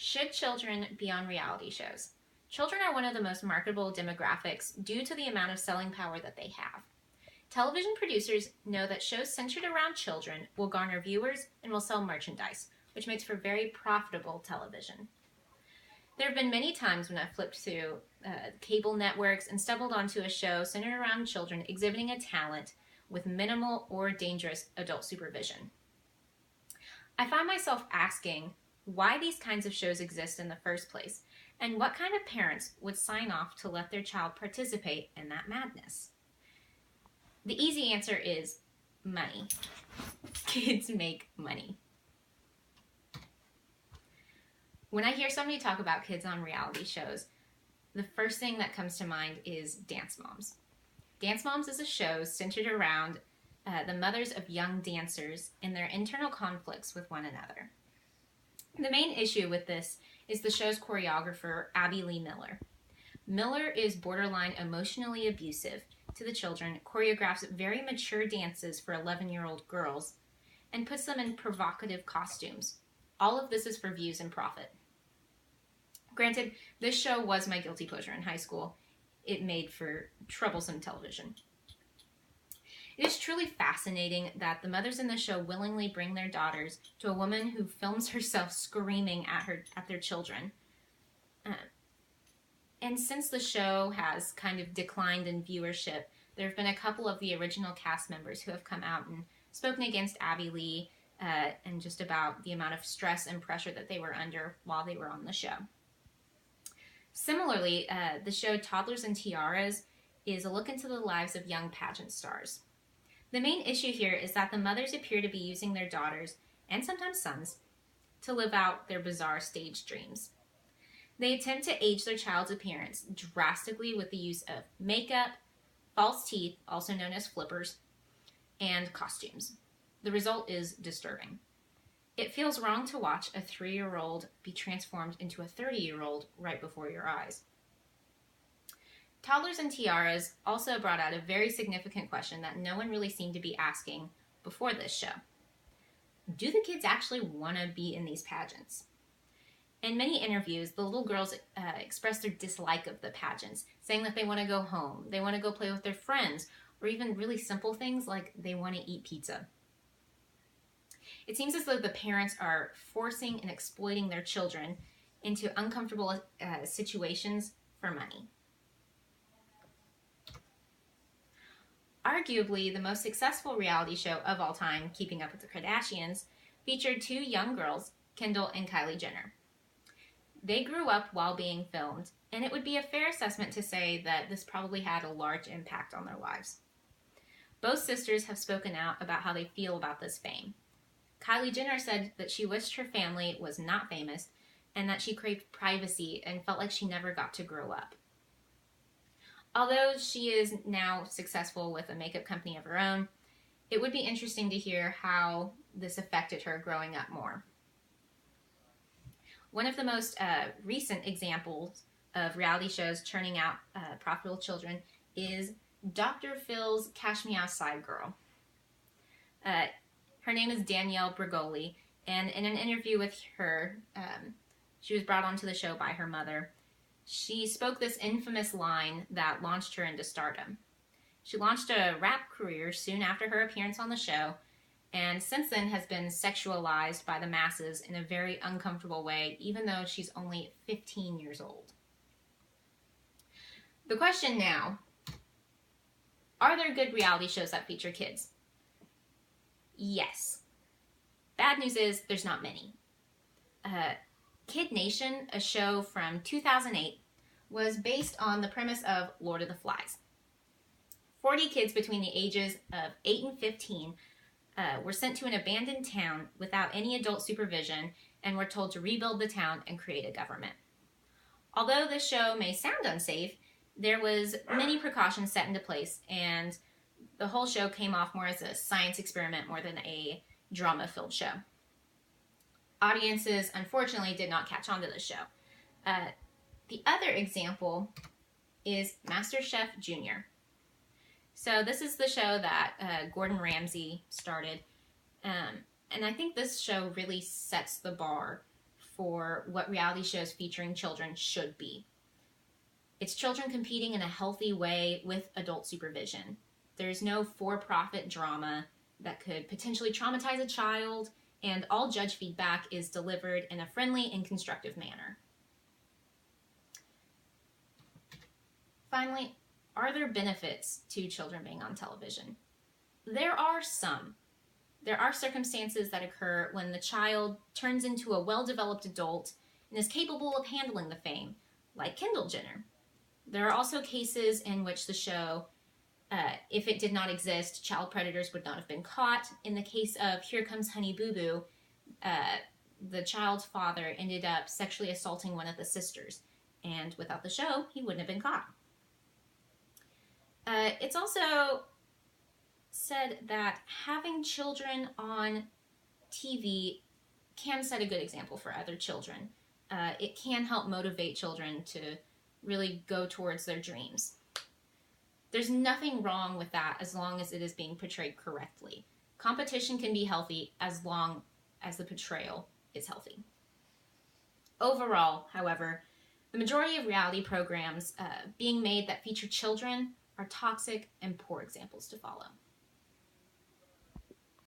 Should children be on reality shows? Children are one of the most marketable demographics due to the amount of selling power that they have. Television producers know that shows centered around children will garner viewers and will sell merchandise, which makes for very profitable television. There have been many times when I've flipped through cable networks and stumbled onto a show centered around children exhibiting a talent with minimal or dangerous adult supervision. I find myself asking why these kinds of shows exist in the first place, and what kind of parents would sign off to let their child participate in that madness. The easy answer is money. Kids make money. When I hear somebody talk about kids on reality shows, the first thing that comes to mind is Dance Moms. Dance Moms is a show centered around the mothers of young dancers and their internal conflicts with one another. The main issue with this is the show's choreographer, Abby Lee Miller. Miller is borderline emotionally abusive to the children, choreographs very mature dances for 11-year-old girls, and puts them in provocative costumes. All of this is for views and profit. Granted, this show was my guilty pleasure in high school. It made for troublesome television. It is truly fascinating that the mothers in the show willingly bring their daughters to a woman who films herself screaming at their children. And since the show has kind of declined in viewership, there have been a couple of the original cast members who have come out and spoken against Abby Lee and just about the amount of stress and pressure that they were under while they were on the show. Similarly, the show Toddlers and Tiaras is a look into the lives of young pageant stars. The main issue here is that the mothers appear to be using their daughters, and sometimes sons, to live out their bizarre stage dreams. They attempt to age their child's appearance drastically with the use of makeup, false teeth, also known as flippers, and costumes. The result is disturbing. It feels wrong to watch a 3-year-old be transformed into a 30-year-old right before your eyes. Toddlers and Tiaras also brought out a very significant question that no one really seemed to be asking before this show. Do the kids actually want to be in these pageants? In many interviews, the little girls express their dislike of the pageants, saying that they want to go home, they want to go play with their friends, or even really simple things like they want to eat pizza. It seems as though the parents are forcing and exploiting their children into uncomfortable situations for money. Arguably, the most successful reality show of all time, Keeping Up with the Kardashians, featured 2 young girls, Kendall and Kylie Jenner. They grew up while being filmed, and it would be a fair assessment to say that this probably had a large impact on their lives. Both sisters have spoken out about how they feel about this fame. Kylie Jenner said that she wished her family was not famous and that she craved privacy and felt like she never got to grow up. Although she is now successful with a makeup company of her own, it would be interesting to hear how this affected her growing up more. One of the most recent examples of reality shows churning out profitable children is Dr. Phil's Cash Me Outside Girl. Her name is Danielle Bregoli, and in an interview with her, she was brought onto the show by her mother. She spoke this infamous line that launched her into stardom. She launched a rap career soon after her appearance on the show, and since then has been sexualized by the masses in a very uncomfortable way, even though she's only 15 years old. The question now, are there good reality shows that feature kids? Yes. Bad news is there's not many. Kid Nation, a show from 2008, was based on the premise of Lord of the Flies. 40 kids between the ages of 8 and 15 were sent to an abandoned town without any adult supervision and were told to rebuild the town and create a government. Although this show may sound unsafe, there was many precautions set into place, and the whole show came off more as a science experiment more than a drama-filled show. Audiences, unfortunately, did not catch on to this show. The other example is MasterChef Junior. So this is the show that Gordon Ramsay started. And I think this show really sets the bar for what reality shows featuring children should be. It's children competing in a healthy way with adult supervision. There's no for-profit drama that could potentially traumatize a child, and all judge feedback is delivered in a friendly and constructive manner. Finally, are there benefits to children being on television? There are some. There are circumstances that occur when the child turns into a well-developed adult and is capable of handling the fame, like Kendall Jenner. There are also cases in which the show, if it did not exist, child predators would not have been caught. In the case of Here Comes Honey Boo Boo, the child's father ended up sexually assaulting one of the sisters, and without the show, he wouldn't have been caught. It's also said that having children on TV can set a good example for other children. It can help motivate children to really go towards their dreams. There's nothing wrong with that as long as it is being portrayed correctly. Competition can be healthy as long as the portrayal is healthy. Overall, however, the majority of reality programs being made that feature children are toxic and poor examples to follow.